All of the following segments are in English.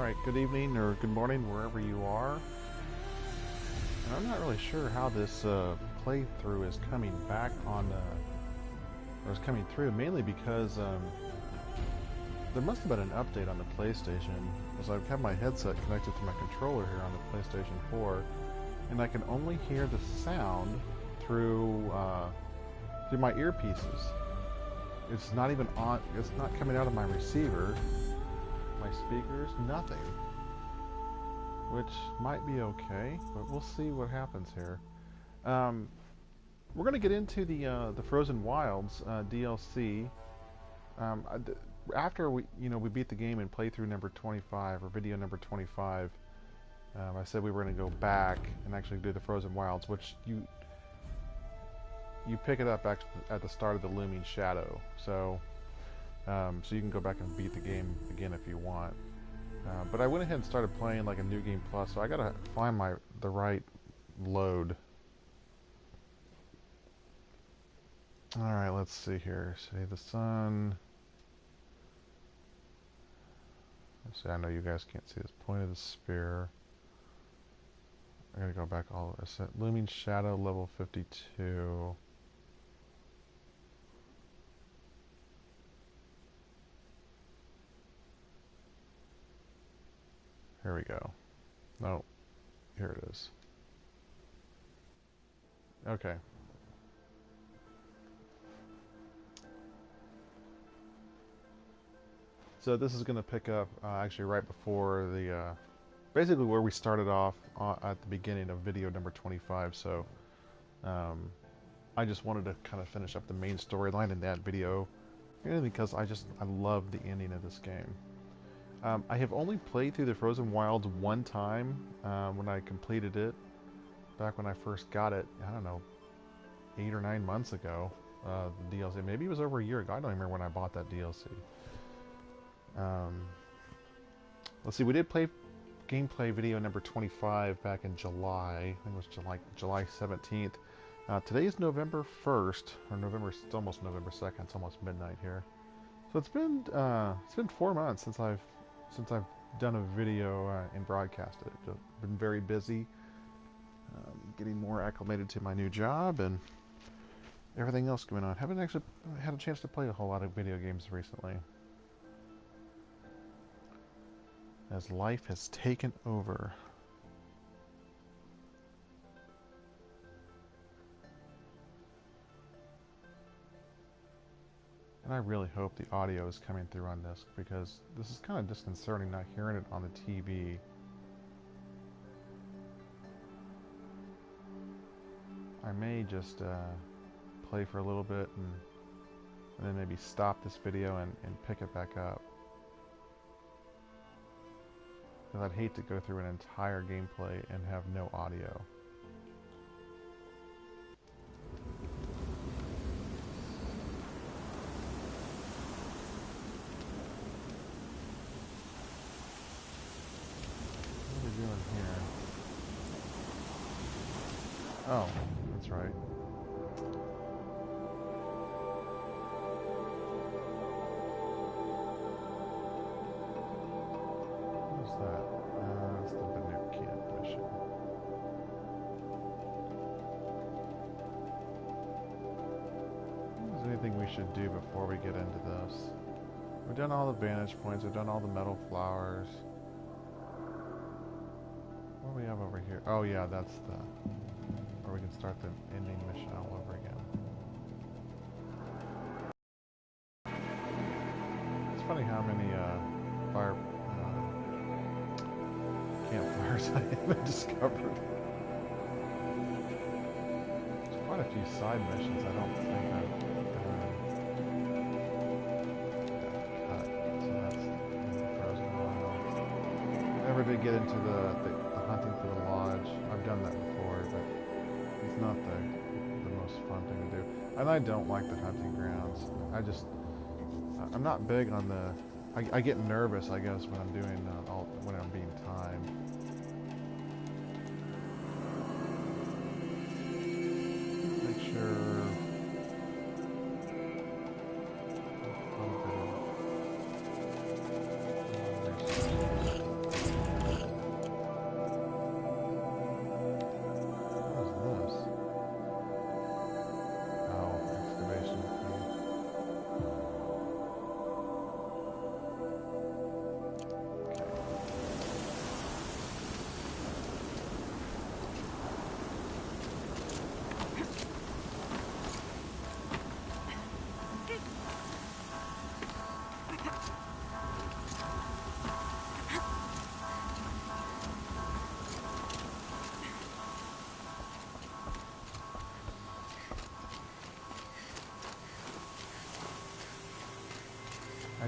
Alright, good evening or good morning wherever you are. And I'm not really sure how this playthrough is coming back on, or is coming through, mainly because there must have been an update on the PlayStation, as I have my headset connected to my controller here on the PlayStation 4, and I can only hear the sound through my earpieces. It's not even on, it's not coming out of my receiver, my speakers, nothing. Which might be okay, but we'll see what happens here. We're going to get into the Frozen Wilds DLC. After we beat the game in playthrough number 25 or video number 25, I said we were going to go back and actually do the Frozen Wilds, which you pick it up at the start of the Looming Shadow. So you can go back and beat the game again if you want. But I went ahead and started playing like a New Game Plus, so I gotta find the right load. Alright, let's see here. Save the sun. Let's see, I know you guys can't see this point of the spear. I gotta go back all the way. Looming Shadow level 52. Here we go. No, here it is. Okay. So this is going to pick up actually right before the, basically where we started off at the beginning of video number 25. So I just wanted to kind of finish up the main storyline in that video, mainly because I love the ending of this game. I have only played through the Frozen Wilds one time when I completed it, back when I first got it, I don't know, 8 or 9 months ago, the DLC. Maybe it was over a year ago. I don't remember when I bought that DLC. Let's see, we did play gameplay video number 25 back in July. I think it was July 17th. Today is November 1st, or it's almost November 2nd. It's almost midnight here. So it's been 4 months since I've done a video and broadcasted it. I've been very busy, getting more acclimated to my new job and everything else going on. Haven't actually had a chance to play a whole lot of video games recently, as life has taken over. And I really hope the audio is coming through on this, because this is kind of disconcerting not hearing it on the TV. I may just play for a little bit and then maybe stop this video and pick it back up. Because I'd hate to go through an entire gameplay and have no audio. Oh, that's right. What is that? That's the Bannock Camp mission. Is there anything we should do before we get into this? We've done all the vantage points, we've done all the metal flowers. What do we have over here? Oh yeah, that's the... where we can start the ending mission all over again. It's funny how many campfires I haven't discovered. There's quite a few side missions I don't think I've cut. So that's the Frozen Wilds. Never did get into the hunting for the lodge. I've done that before, but it's not the most fun thing to do. And I don't like the hunting grounds. I'm not big on the... I get nervous, I guess, when I'm doing when I'm being timed. Make sure...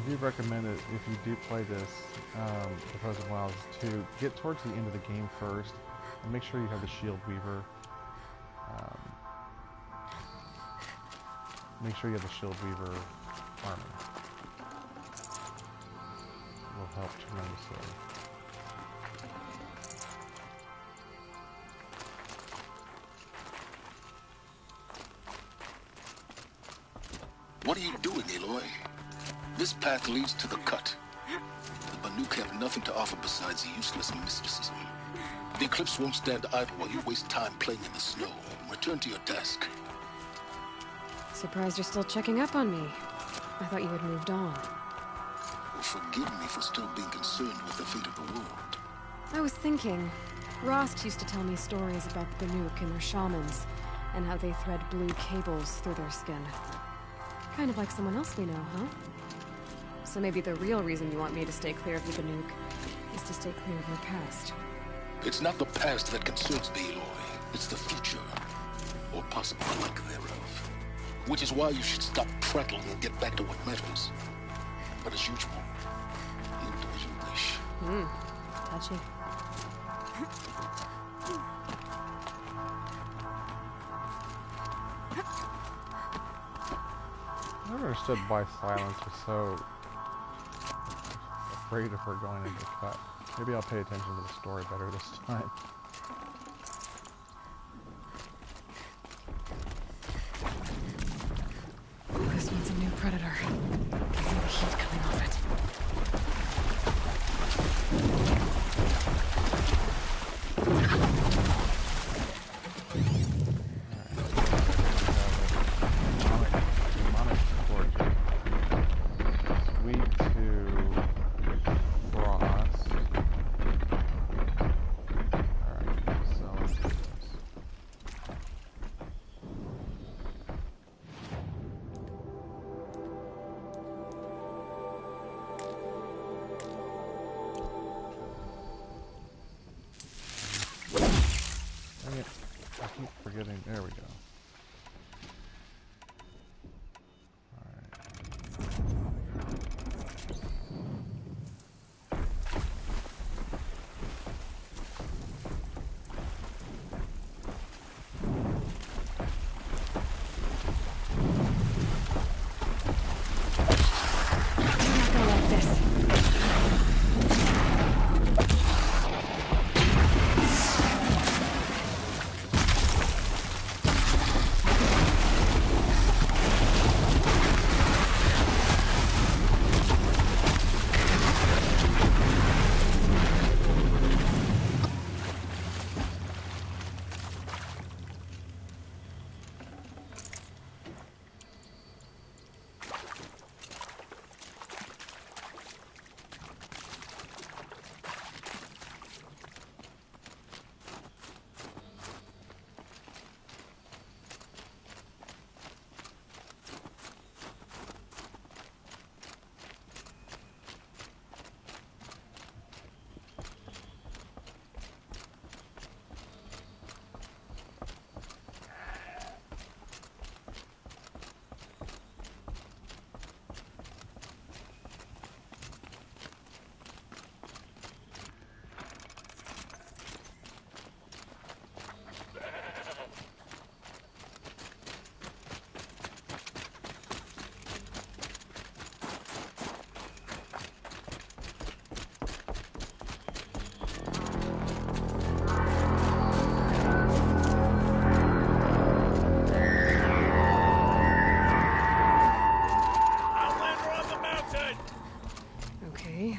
do recommend it if you do play this, The Frozen Wilds, to get towards the end of the game first and make sure you have the Shield Weaver. Make sure you have the Shield Weaver armor. It will help tremendously. What are you doing, Aloy? This path leads to the cut. The Banuk have nothing to offer besides useless mysticism. The Eclipse won't stand idle while you waste time playing in the snow. Return to your task. Surprised you're still checking up on me. I thought you had moved on. Well, forgive me for still being concerned with the fate of the world. I was thinking, Rost used to tell me stories about the Banuk and their shamans, and how they thread blue cables through their skin. Kind of like someone else we know, huh? So maybe the real reason you want me to stay clear of the Banuk is to stay clear of your past. It's not the past that concerns me, Aloy. It's the future. Or possible lack thereof. Which is why you should stop prattling and get back to what matters. But as usual, you do as you wish. Touchy. I never understood why Silence was so afraid of her going into the cut. Maybe I'll pay attention to the story better this time. This one's a new predator. I can see the heat coming off it. I keep forgetting. There we go.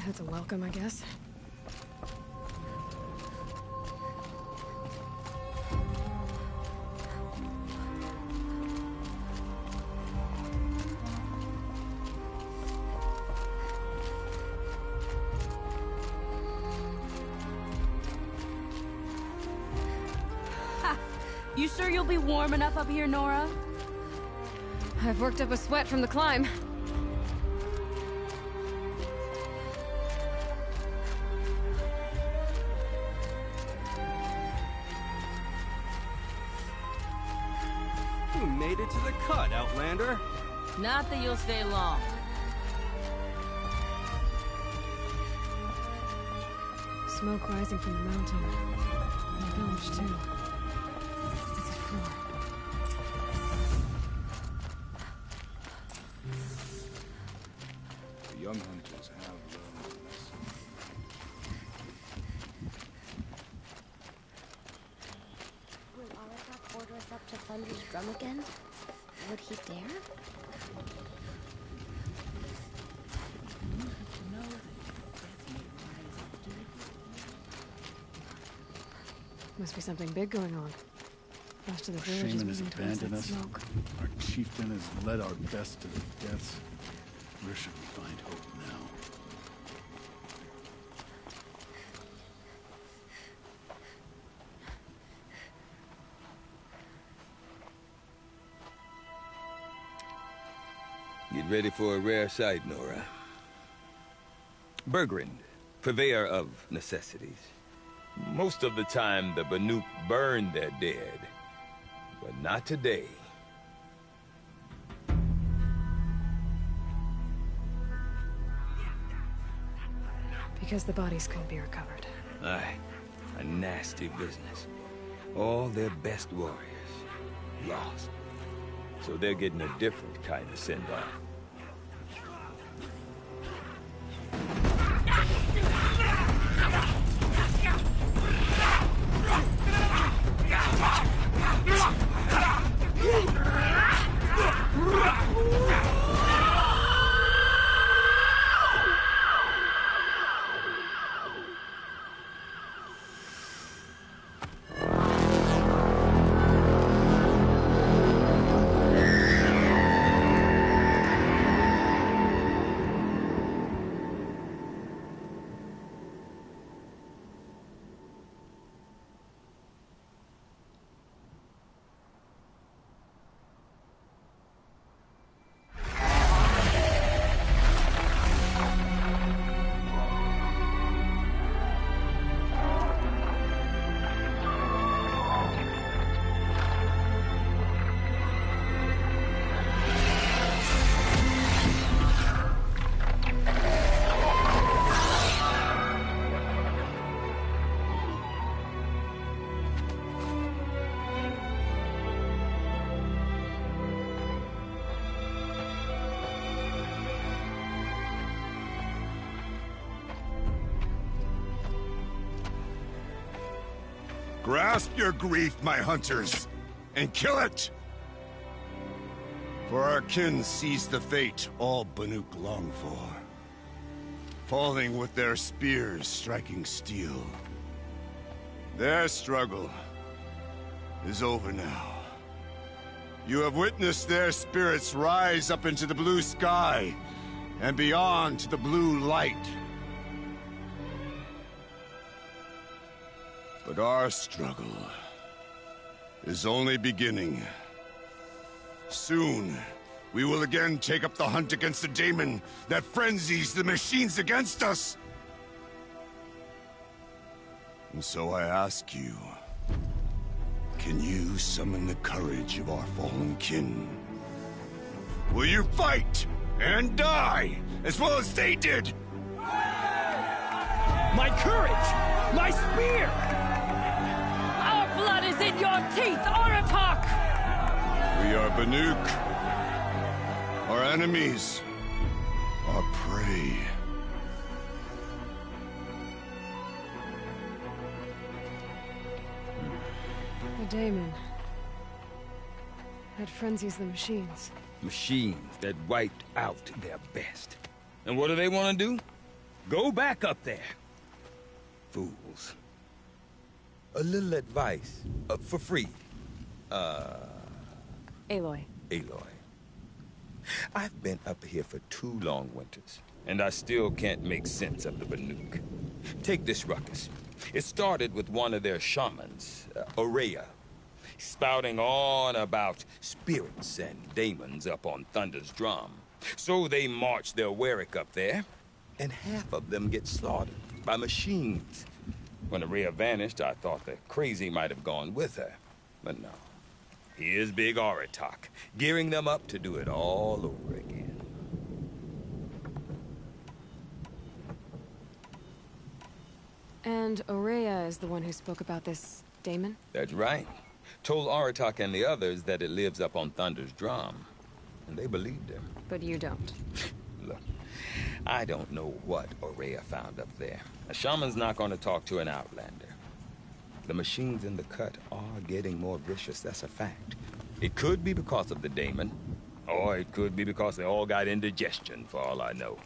That's a welcome, I guess. Ha! You sure you'll be warm enough up here, Nora? I've worked up a sweat from the climb. You made it to the cut, Outlander. Not that you'll stay long. smoke rising from the mountain. And the village, too. What's it for? The young hunters have learned a lesson. Will Aratak order us up to Thunder's drum again? Would he dare? Must be something big going on. Most of the village is Shaman has moving towards abandoned that us. smoke. Our chieftain has led our best to their deaths. Where should we find hope now? Get ready for a rare sight, Nora. Bergrand, purveyor of necessities. Most of the time, the Banuk burn their dead. But not today. Because the bodies couldn't be recovered. Aye, a nasty business. All their best warriors lost. So they're getting a different kind of send-off. Grasp your grief, my hunters, and kill it! For our kin sees the fate all Banuk long for. Falling with their spears striking steel. Their struggle is over now. You have witnessed their spirits rise up into the blue sky, and beyond to the blue light. But our struggle is only beginning. Soon, we will again take up the hunt against the daemon that frenzies the machines against us. And so I ask you, can you summon the courage of our fallen kin? Will you fight and die as well as they did? My courage! My spear! Our blood is in your teeth, Aratak! We are Banuk. Our enemies are prey. The daemon. That frenzies the machines. Machines that wiped out their best. And what do they want to do? Go back up there. Fools. A little advice, for free. Aloy. Aloy. I've been up here for 2 long winters, and I still can't make sense of the Banuk. Take this ruckus. It started with one of their shamans, Ourea, spouting on about spirits and daemons up on Thunder's drum. So they march their Warwick up there, and half of them get slaughtered by machines. When Ourea vanished, I thought the crazy might have gone with her, but no. Here's Big Aratak, gearing them up to do it all over again. And Ourea is the one who spoke about this daemon? That's right. Told Aratak and the others that it lives up on Thunder's drum. And they believed him. But you don't. Look, I don't know what Ourea found up there. A shaman's not going to talk to an outlander. The machines in the cut are getting more vicious, that's a fact. It could be because of the daemon, or it could be because they all got indigestion, for all I know.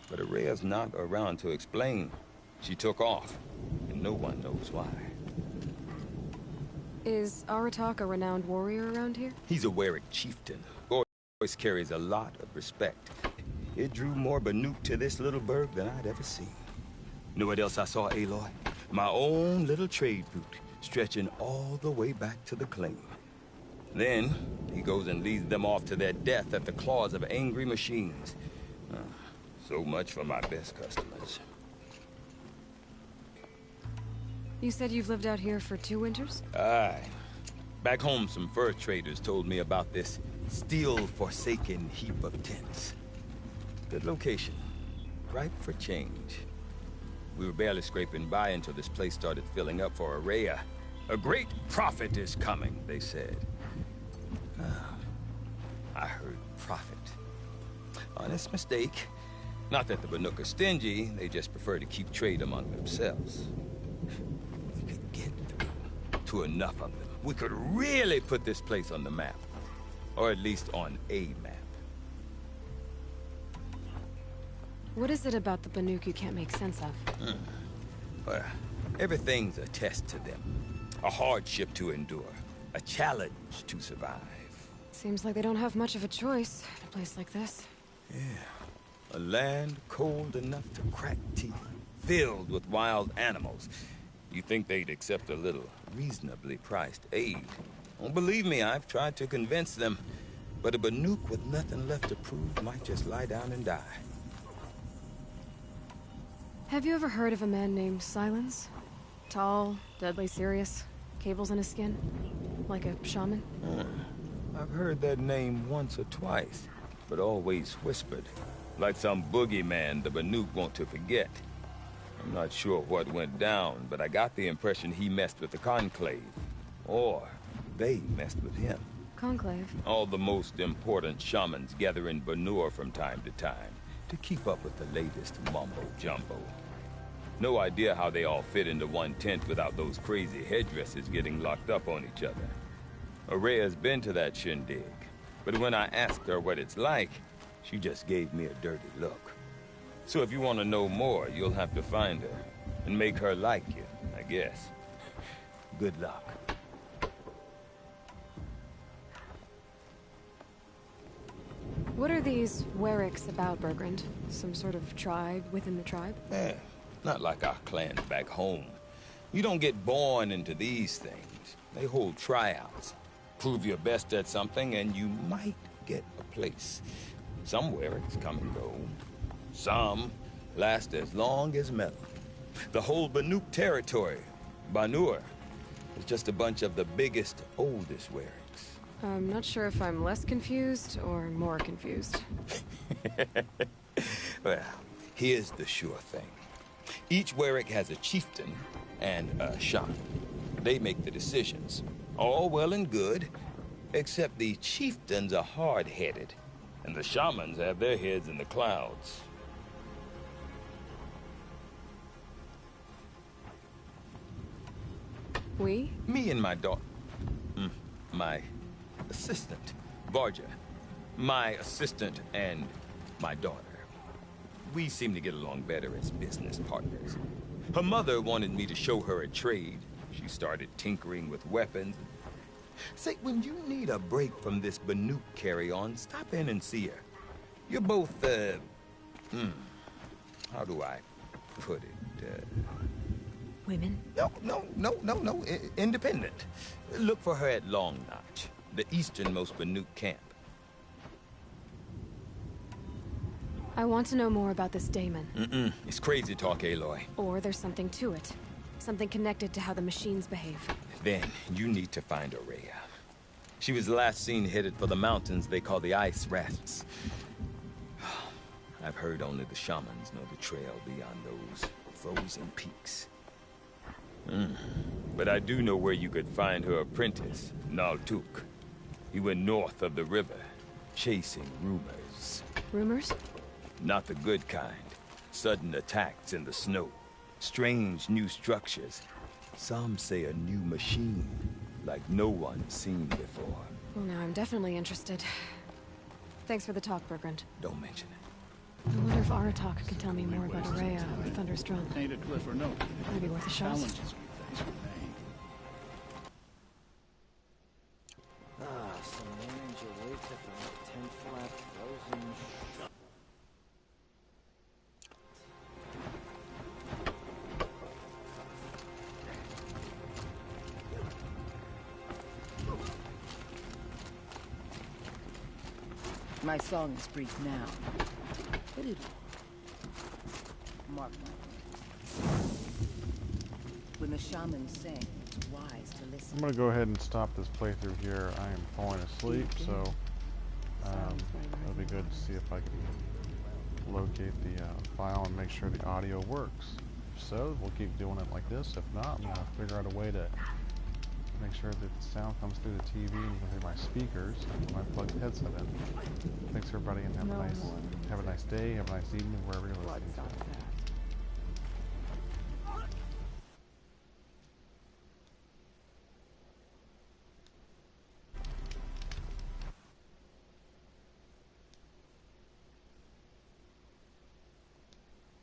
But Ourea's not around to explain. She took off, and no one knows why. Is Aratak a renowned warrior around here? He's a Werik chieftain. Voice carries a lot of respect. It drew more Banuk to this little burg than I'd ever seen. Know what else I saw, Aloy? My own little trade route, stretching all the way back to the claim. Then, he goes and leads them off to their death at the claws of angry machines. So much for my best customers. You said you've lived out here for 2 winters? Aye. Back home, some fur traders told me about this steel-forsaken heap of tents. Good location. Ripe for change. We were barely scraping by until this place started filling up for Ourea. A great prophet is coming, they said. I heard prophet. Honest mistake. Not that the Banuk are stingy, they just prefer to keep trade among themselves. We could get through to enough of them. We could really put this place on the map. Or at least on a map. What is it about the Banuk you can't make sense of? Well, everything's a test to them. A hardship to endure. A challenge to survive. Seems like they don't have much of a choice in a place like this. Yeah. A land cold enough to crack teeth. Filled with wild animals. You think they'd accept a little reasonably priced aid. Don't believe me, I've tried to convince them. But a Banuk with nothing left to prove might just lie down and die. Have you ever heard of a man named Silence? Tall, deadly serious, cables in his skin, like a shaman? I've heard that name once or twice, but always whispered. Like some boogeyman the Banuk want to forget. I'm not sure what went down, but I got the impression he messed with the Conclave. Or they messed with him. Conclave? All the most important shamans gather in Banur from time to time to keep up with the latest mumbo-jumbo. No idea how they all fit into one tent without those crazy headdresses getting locked up on each other. Ourea's been to that shindig, but when I asked her what it's like, she just gave me a dirty look. So if you want to know more, you'll have to find her and make her like you, I guess. Good luck. What are these Weriks about, Bergrand? Some sort of tribe within the tribe? Not like our clans back home. You don't get born into these things. They hold tryouts. Prove your best at something and you might get a place. Some Weriks come and go. Some last as long as metal. The whole Banuk territory, Banur, is just a bunch of the biggest, oldest Weriks. I'm not sure if I'm less confused or more confused. Well, here's the sure thing. Each Werik has a chieftain and a shaman. They make the decisions. All well and good, except the chieftains are hard-headed, and the shamans have their heads in the clouds. We? Me and my daughter. My assistant, Varja. My assistant and my daughter. We seem to get along better as business partners. Her mother wanted me to show her a trade. She started tinkering with weapons. Say, when you need a break from this Banuk carry-on, stop in and see her. You're both, how do I put it? Women? No. Independent. Look for her at Long Notch, the easternmost Banuk camp. I want to know more about this daemon. It's crazy talk, Aloy. Or there's something to it. Something connected to how the machines behave. Then, you need to find Ourea. She was last seen headed for the mountains they call the Ice Rasps. I've heard only the shamans know the trail beyond those frozen peaks. But I do know where you could find her apprentice, Naltuk. He went north of the river, chasing rumors. Rumors? Not the good kind. Sudden attacks in the snow. Strange new structures. Some say a new machine, like no one's seen before. Well, now I'm definitely interested. Thanks for the talk, Bergrand. Don't mention it. I wonder if Aratak can tell me more about Araya or Thunder's Drum. Paint a cliff or no. Maybe worth a shot. Challenges we face with pain. Some manager wait to find 10 flat frozen My song is brief now, but it'll mark my words. When the shamans sing, it's wise to listen. I'm gonna go ahead and stop this playthrough here. I am falling asleep, so it'll be good to see if I can locate the file and make sure the audio works. If so, we'll keep doing it like this. If not, I'm gonna figure out a way to make sure that the sound comes through the TV and you can hear my speakers when I plug the headset in. Thanks everybody, and have a nice day, have a nice evening wherever you're listening to.